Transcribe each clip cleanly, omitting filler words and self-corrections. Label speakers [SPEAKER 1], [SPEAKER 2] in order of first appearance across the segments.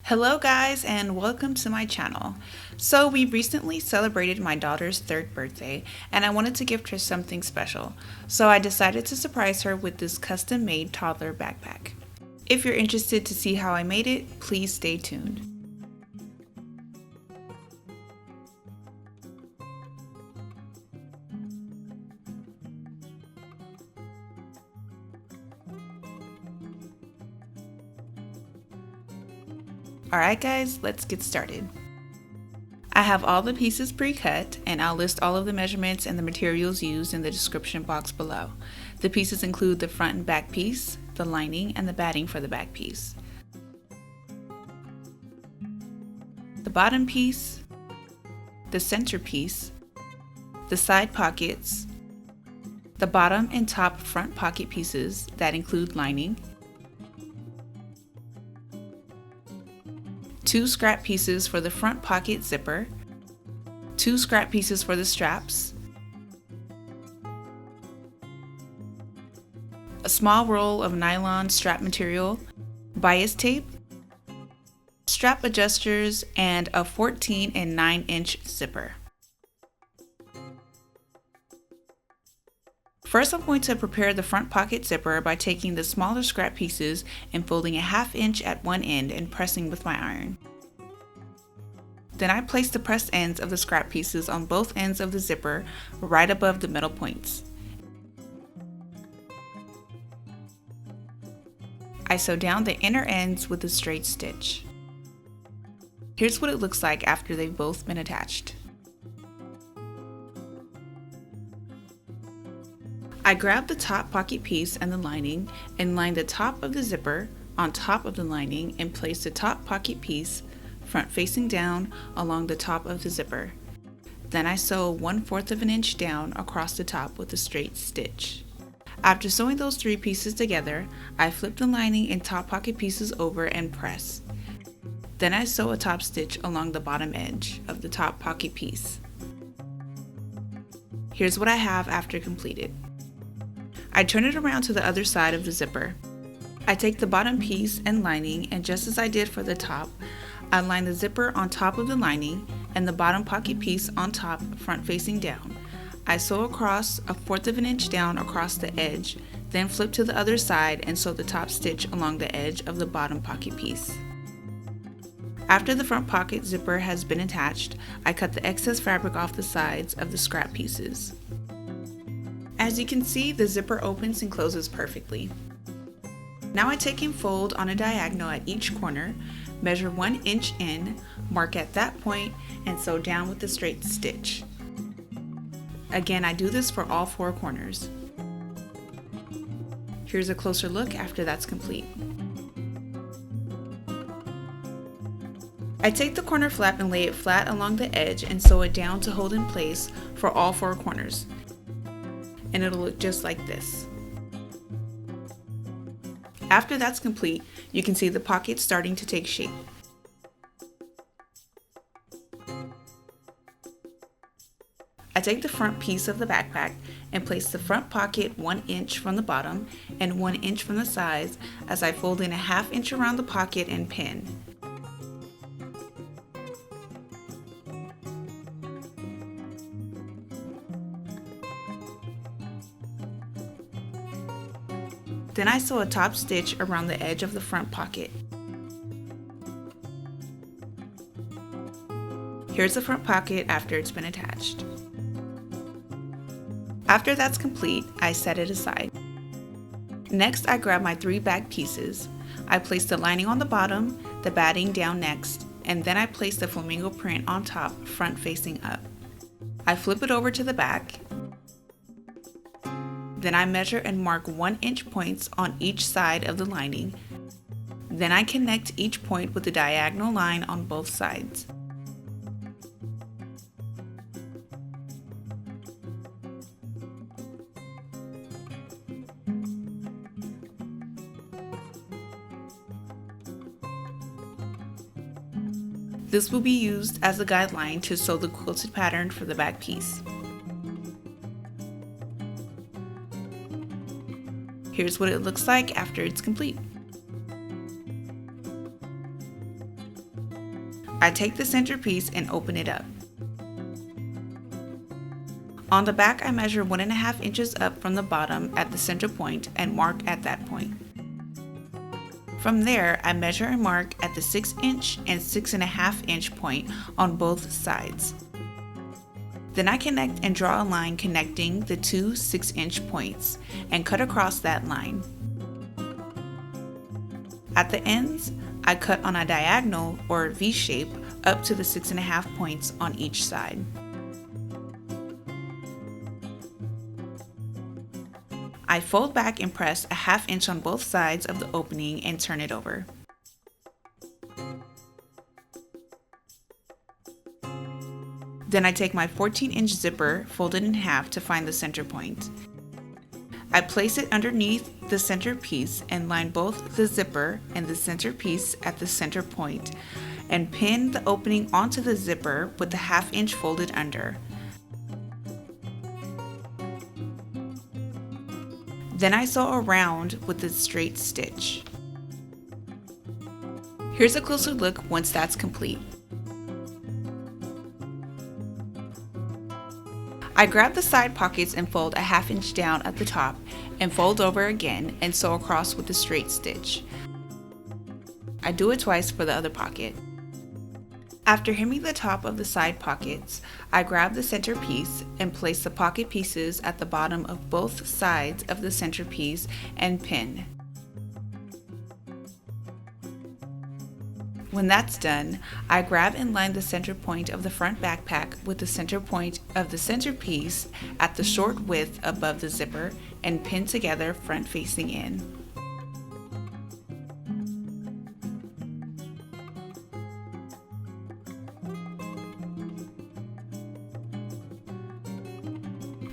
[SPEAKER 1] Hello guys and welcome to my channel. So we recently celebrated my daughter's 3rd birthday and I wanted to gift her something special. So I decided to surprise her with this custom made toddler backpack. If you're interested to see how I made it, please stay tuned. Alright guys, let's get started. I have all the pieces pre-cut and I'll list all of the measurements and the materials used in the description box below. The pieces include the front and back piece, the lining, and the batting for the back piece. The bottom piece, the center piece, the side pockets, the bottom and top front pocket pieces that include lining, 2 scrap pieces for the front pocket zipper, 2 scrap pieces for the straps, a small roll of nylon strap material, bias tape, strap adjusters, and a 14 and 9-inch zipper. First, I'm going to prepare the front pocket zipper by taking the smaller scrap pieces and folding a 1/2 inch at one end and pressing with my iron. Then I place the pressed ends of the scrap pieces on both ends of the zipper right above the middle points. I sew down the inner ends with a straight stitch. Here's what it looks like after they've both been attached. I grab the top pocket piece and the lining and line the top of the zipper on top of the lining and place the top pocket piece front facing down along the top of the zipper. Then I sew 1/4 of an inch down across the top with a straight stitch. After sewing those 3 pieces together, I flip the lining and top pocket pieces over and press. Then I sew a top stitch along the bottom edge of the top pocket piece. Here's what I have after completed. I turn it around to the other side of the zipper. I take the bottom piece and lining, and just as I did for the top, I line the zipper on top of the lining and the bottom pocket piece on top front facing down. I sew across a 1/4 of an inch down across the edge, then flip to the other side and sew the top stitch along the edge of the bottom pocket piece. After the front pocket zipper has been attached, I cut the excess fabric off the sides of the scrap pieces. As you can see, the zipper opens and closes perfectly. Now I take and fold on a diagonal at each corner, measure 1 inch in, mark at that point, and sew down with a straight stitch. Again, I do this for all 4 corners. Here's a closer look after that's complete. I take the corner flap and lay it flat along the edge and sew it down to hold in place for all 4 corners. And it'll look just like this. After that's complete, you can see the pocket starting to take shape. I take the front piece of the backpack and place the front pocket 1 inch from the bottom and 1 inch from the sides as I fold in a 1/2 inch around the pocket and pin. Then I sew a top stitch around the edge of the front pocket. Here's the front pocket after it's been attached. After that's complete, I set it aside. Next, I grab my 3 back pieces. I place the lining on the bottom, the batting down next, and then I place the flamingo print on top, front facing up. I flip it over to the back. Then I measure and mark 1 inch points on each side of the lining. Then I connect each point with a diagonal line on both sides. This will be used as a guideline to sew the quilted pattern for the back piece. Here's what it looks like after it's complete. I take the center piece and open it up. On the back, I measure 1.5 inches up from the bottom at the center point and mark at that point. From there, I measure and mark at the 6-inch and 6.5 inch point on both sides. Then I connect and draw a line connecting the two 6-inch points and cut across that line. At the ends, I cut on a diagonal or V shape up to the 6.5 points on each side. I fold back and press a 1/2 inch on both sides of the opening and turn it over. Then I take my 14-inch zipper, fold it in half to find the center point. I place it underneath the center piece and line both the zipper and the center piece at the center point and pin the opening onto the zipper with the 1/2 inch folded under. Then I sew around with the straight stitch. Here's a closer look once that's complete. I grab the side pockets and fold a 1/2 inch down at the top and fold over again and sew across with the straight stitch. I do it twice for the other pocket. After hemming the top of the side pockets, I grab the center piece and place the pocket pieces at the bottom of both sides of the center piece and pin. When that's done, I grab and line the center point of the front backpack with the center point of the center piece at the short width above the zipper and pin together front facing in.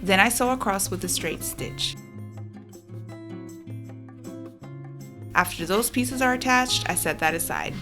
[SPEAKER 1] Then I sew across with a straight stitch. After those pieces are attached, I set that aside.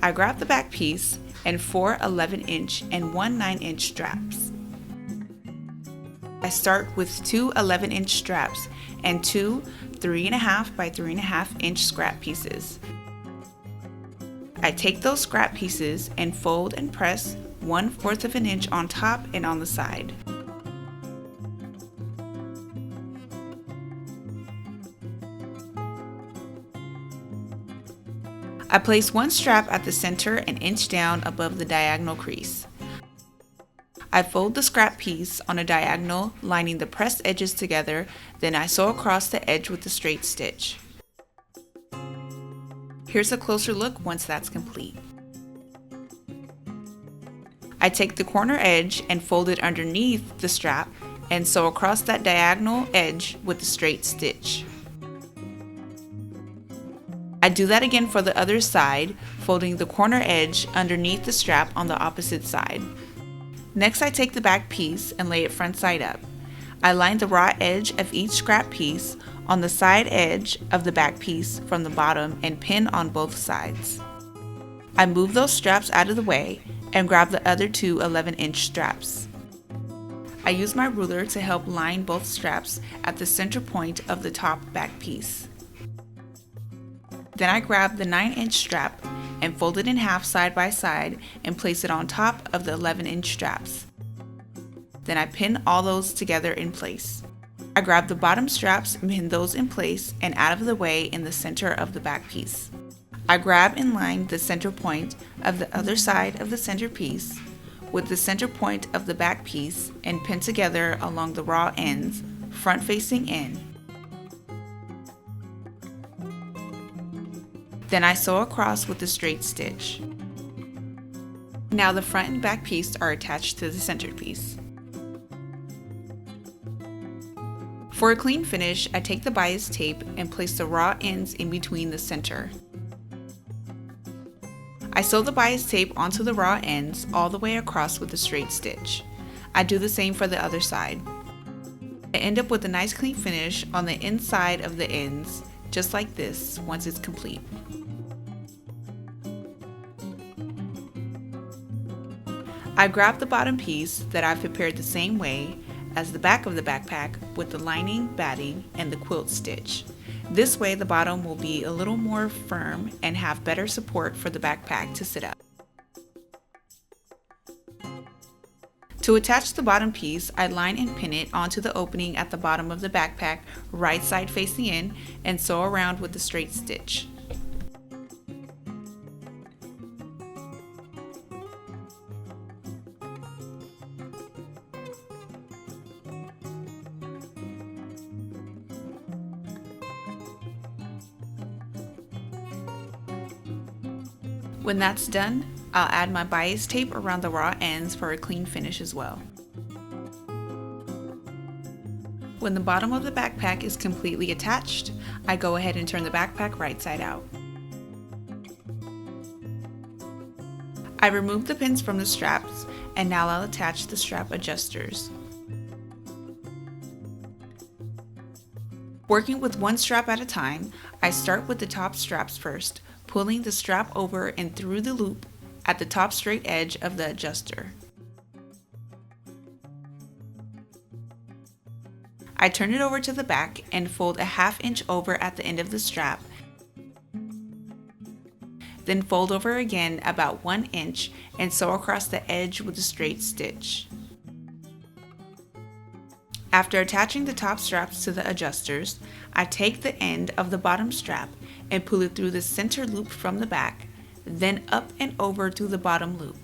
[SPEAKER 1] I grab the back piece and 4 11-inch and 1 9-inch straps. I start with 2 11-inch straps and 2 3.5 by 3.5 inch scrap pieces. I take those scrap pieces and fold and press 1/4 of an inch on top and on the side. I place one strap at the center and inch down above the diagonal crease. I fold the scrap piece on a diagonal, lining the pressed edges together, then I sew across the edge with the straight stitch. Here's a closer look once that's complete. I take the corner edge and fold it underneath the strap and sew across that diagonal edge with the straight stitch. I do that again for the other side, folding the corner edge underneath the strap on the opposite side. Next, I take the back piece and lay it front side up. I line the raw edge of each scrap piece on the side edge of the back piece from the bottom and pin on both sides. I move those straps out of the way and grab the other 2 11-inch straps. I use my ruler to help line both straps at the center point of the top back piece. Then I grab the 9-inch strap and fold it in half side by side and place it on top of the 11-inch straps. Then I pin all those together in place. I grab the bottom straps and pin those in place and out of the way in the center of the back piece. I grab and line the center point of the other side of the center piece with the center point of the back piece and pin together along the raw ends, front facing in. Then I sew across with a straight stitch. Now the front and back piece are attached to the center piece. For a clean finish, I take the bias tape and place the raw ends in between the center. I sew the bias tape onto the raw ends all the way across with a straight stitch. I do the same for the other side. I end up with a nice clean finish on the inside of the ends, just like this, once it's complete. I grab the bottom piece that I've prepared the same way as the back of the backpack with the lining, batting, and the quilt stitch. This way the bottom will be a little more firm and have better support for the backpack to sit up. To attach the bottom piece, I line and pin it onto the opening at the bottom of the backpack, right side facing in, and sew around with a straight stitch. When that's done, I'll add my bias tape around the raw ends for a clean finish as well. When the bottom of the backpack is completely attached, I go ahead and turn the backpack right side out. I remove the pins from the straps, and now I'll attach the strap adjusters. Working with one strap at a time, I start with the top straps first, pulling the strap over and through the loop at the top straight edge of the adjuster. I turn it over to the back and fold a ½ inch over at the end of the strap, then fold over again about 1 inch and sew across the edge with a straight stitch. After attaching the top straps to the adjusters, I take the end of the bottom strap and pull it through the center loop from the back, then up and over to the bottom loop.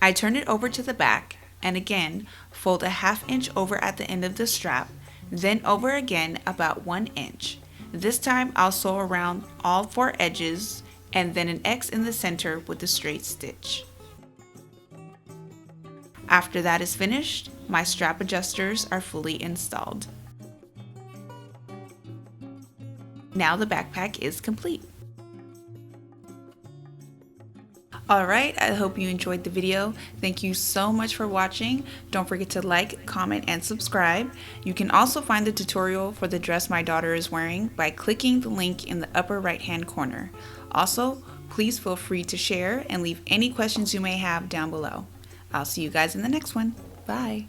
[SPEAKER 1] I turn it over to the back and again fold a ½ inch over at the end of the strap, then over again about 1 inch. This time I'll sew around all 4 edges and then an X in the center with a straight stitch. After that is finished, my strap adjusters are fully installed. Now the backpack is complete. Alright, I hope you enjoyed the video. Thank you so much for watching. Don't forget to like, comment, and subscribe. You can also find the tutorial for the dress my daughter is wearing by clicking the link in the upper right hand corner. Also, please feel free to share and leave any questions you may have down below. I'll see you guys in the next one. Bye.